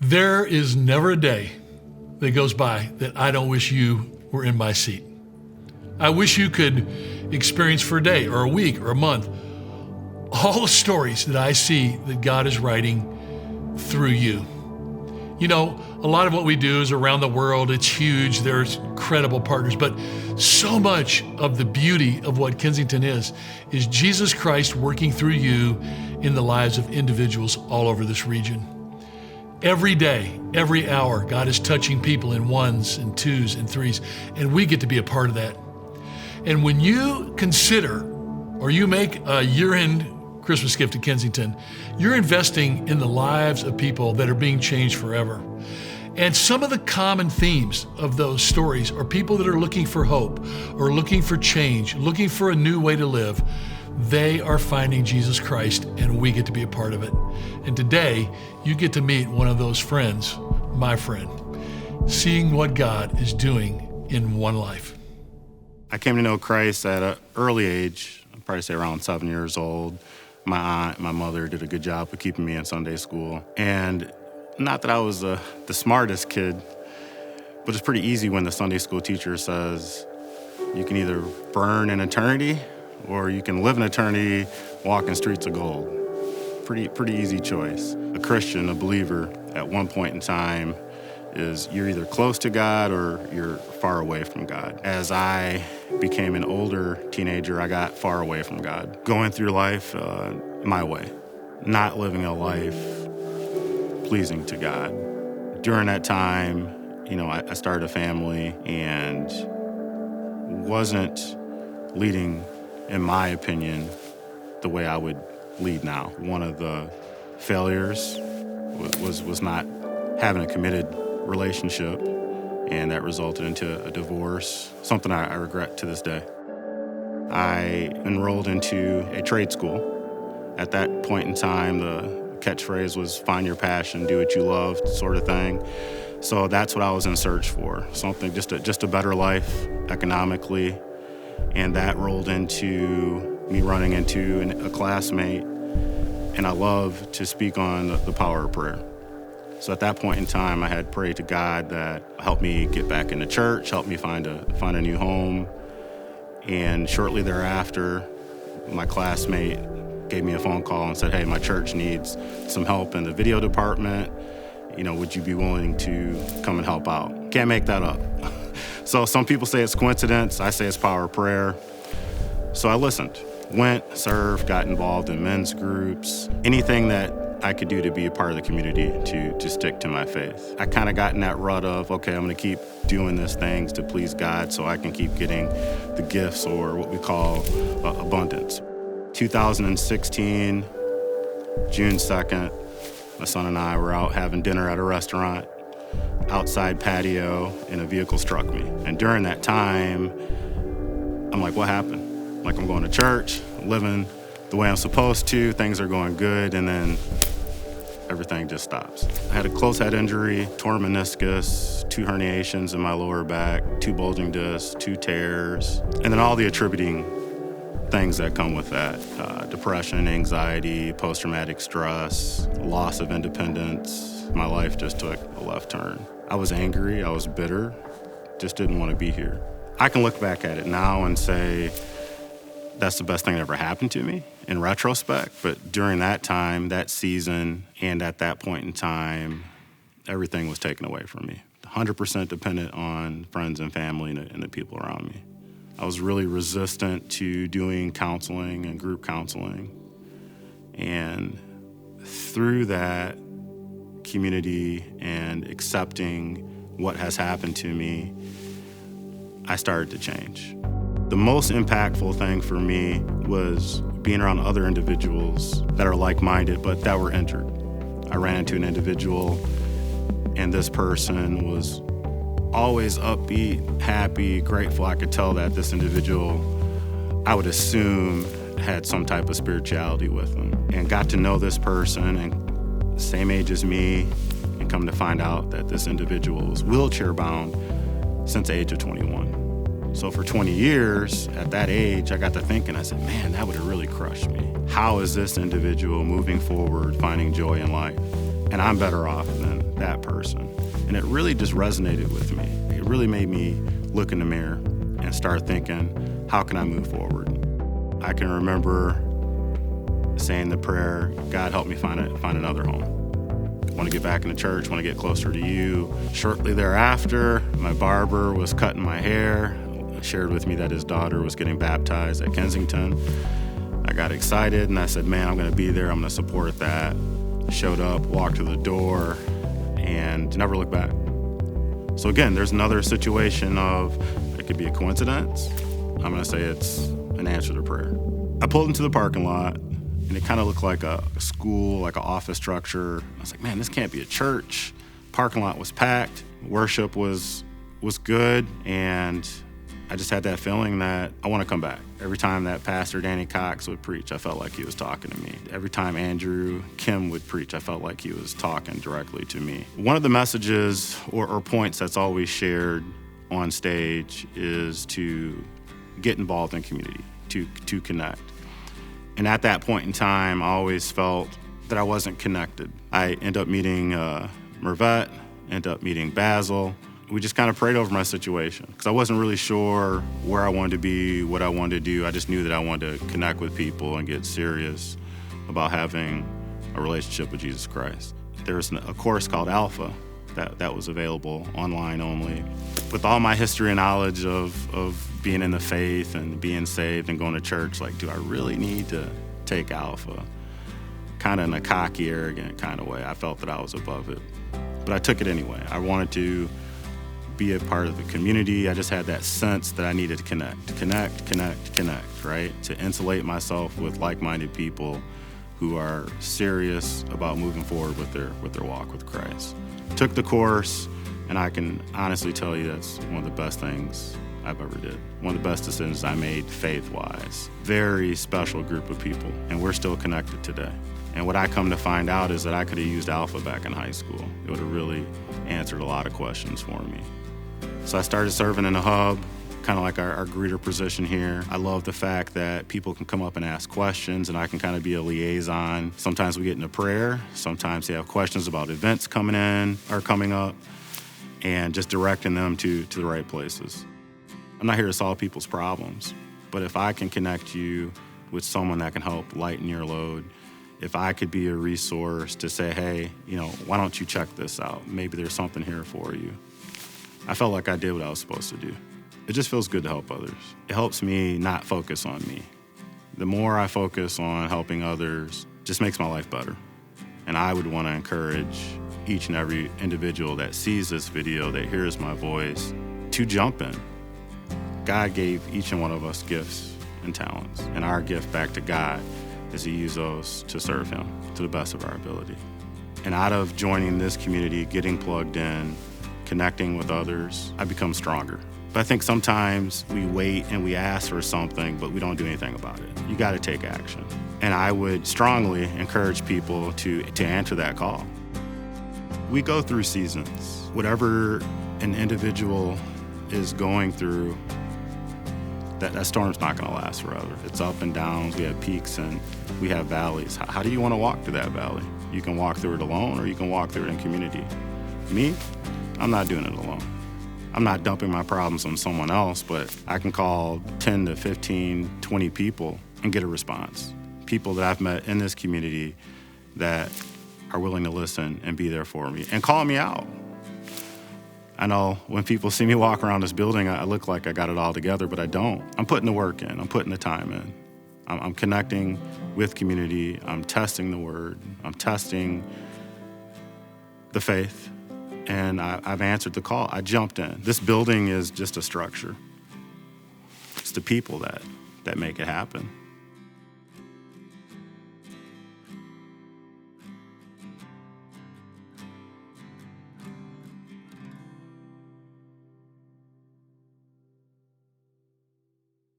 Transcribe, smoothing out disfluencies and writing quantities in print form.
There is never a day that goes by that I don't wish you were in my seat. I wish you could experience for a day or a week or a month all the stories that I see that God is writing through you. You know, a lot of what we do is around the world. It's huge. There's incredible partners, but so much of the beauty of what Kensington is Jesus Christ working through you in the lives of individuals all over this region. Every day, every hour, God is touching people in ones and twos and threes, and we get to be a part of that. And when you consider or you make a year-end Christmas gift to Kensington, you're investing in the lives of people that are being changed forever. And some of the common themes of those stories are people that are looking for hope or looking for change, looking for a new way to live. They are finding Jesus Christ, and we get to be a part of it. And today, you get to meet one of those friends, my friend, seeing what God is doing in one life. I came to know Christ at an early age, I'd probably say around 7 years old. My aunt, my mother did a good job of keeping me in Sunday school. And not that I was the smartest kid, but it's pretty easy when the Sunday school teacher says, you can either burn in eternity or you can live in eternity walking streets of gold. Pretty easy choice. A Christian, a believer, at one point in time is you're either close to God or you're far away from God. As I became an older teenager, I got far away from God. Going through life my way, not living a life pleasing to God. During that time, I started a family and wasn't leading, in my opinion, the way I would lead now. One of the failures was not having a committed relationship, and that resulted into a divorce, something I regret to this day. I enrolled into a trade school. At that point in time, the catchphrase was find your passion, do what you love, sort of thing. So that's what I was in search for, something, just a better life economically. And that rolled into me running into a classmate, and I love to speak on the power of prayer. So at that point in time, I had prayed to God that helped me get back into church, helped me find a new home. And shortly thereafter, my classmate gave me a phone call and said, hey, my church needs some help in the video department. Would you be willing to come and help out? Can't make that up. So some people say it's coincidence. I say it's power of prayer. So I listened, went, served, got involved in men's groups, anything that I could do to be a part of the community to stick to my faith. I kind of got in that rut of, okay, I'm going to keep doing these things to please God so I can keep getting the gifts, or what we call abundance. 2016, June 2nd, my son and I were out having dinner at a restaurant, outside patio, and a vehicle struck me. And during that time, I'm like, what happened? Like, I'm going to church, living the way I'm supposed to, things are going good, and then everything just stops. I had a close head injury, torn meniscus, 2 herniations in my lower back, 2 bulging discs, 2 tears, and then all the attributing things that come with that. Depression, anxiety, post-traumatic stress, loss of independence. My life just took a left turn. I was angry, I was bitter, just didn't want to be here. I can look back at it now and say, that's the best thing that ever happened to me in retrospect. But during that time, that season, and at that point in time, everything was taken away from me. 100% dependent on friends and family and the people around me. I was really resistant to doing counseling and group counseling. And through that community and accepting what has happened to me, I started to change. The most impactful thing for me was being around other individuals that are like-minded, but that were injured. I ran into an individual, and this person was always upbeat, happy, grateful. I could tell that this individual, I would assume, had some type of spirituality with them. And got to know this person, and same age as me, and come to find out that this individual was wheelchair-bound since the age of 21. So for 20 years, at that age, I got to thinking, I said, man, that would have really crushed me. How is this individual moving forward, finding joy in life? And I'm better off than that person. And it really just resonated with me. It really made me look in the mirror and start thinking, how can I move forward? I can remember saying the prayer, God, help me find another home. I want to get back into church, want to get closer to you. Shortly thereafter, my barber was cutting my hair, shared with me that his daughter was getting baptized at Kensington. I got excited and I said, man, I'm going to be there. I'm going to support that. Showed up, walked to the door, and never looked back. So again, there's another situation of, it could be a coincidence. I'm going to say it's an answer to prayer. I pulled into the parking lot, and it kind of looked like a school, like an office structure. I was like, man, this can't be a church. Parking lot was packed. Worship was good, and I just had that feeling that I want to come back. Every time that Pastor Danny Cox would preach, I felt like he was talking to me. Every time Andrew Kim would preach, I felt like he was talking directly to me. One of the messages or points that's always shared on stage is to get involved in community, to connect. And at that point in time, I always felt that I wasn't connected. I ended up meeting Mervette, ended up meeting Basil. We just kind of prayed over my situation because I wasn't really sure where I wanted to be, what I wanted to do. I just knew that I wanted to connect with people and get serious about having a relationship with Jesus Christ. There's a course called Alpha that was available online only. With all my history and knowledge of being in the faith and being saved and going to church, like, do I really need to take Alpha? Kind of in a cocky, arrogant kind of way. I felt that I was above it. But I took it anyway. I wanted to be a part of the community. I just had that sense that I needed to connect, right? To insulate myself with like-minded people who are serious about moving forward with their walk with Christ. Took the course, and I can honestly tell you that's one of the best things I've ever did. One of the best decisions I made faith-wise. Very special group of people, and we're still connected today. And what I come to find out is that I could have used Alpha back in high school. It would have really answered a lot of questions for me. So I started serving in a hub, kind of like our greeter position here. I love the fact that people can come up and ask questions, and I can kind of be a liaison. Sometimes we get into prayer. Sometimes they have questions about events coming up, and just directing them to the right places. I'm not here to solve people's problems, but if I can connect you with someone that can help lighten your load, if I could be a resource to say, hey, why don't you check this out? Maybe there's something here for you. I felt like I did what I was supposed to do. It just feels good to help others. It helps me not focus on me. The more I focus on helping others, it just makes my life better. And I would want to encourage each and every individual that sees this video, that hears my voice, to jump in. God gave each and one of us gifts and talents, and our gift back to God is to use those to serve Him to the best of our ability. And out of joining this community, getting plugged in, connecting with others, I become stronger. But I think sometimes we wait and we ask for something, but we don't do anything about it. You got to take action. And I would strongly encourage people to answer that call. We go through seasons. Whatever an individual is going through, that storm's not going to last forever. It's up and downs. We have peaks and we have valleys. How do you want to walk through that valley? You can walk through it alone, or you can walk through it in community. Me, I'm not doing it alone. I'm not dumping my problems on someone else, but I can call 10 to 15, 20 people and get a response. People that I've met in this community that are willing to listen and be there for me and call me out. I know when people see me walk around this building, I look like I got it all together, but I don't. I'm putting the work in. I'm putting the time in. I'm connecting with community. I'm testing the word. I'm testing the faith. And I've answered the call. I jumped in. This building is just a structure. It's the people that make it happen.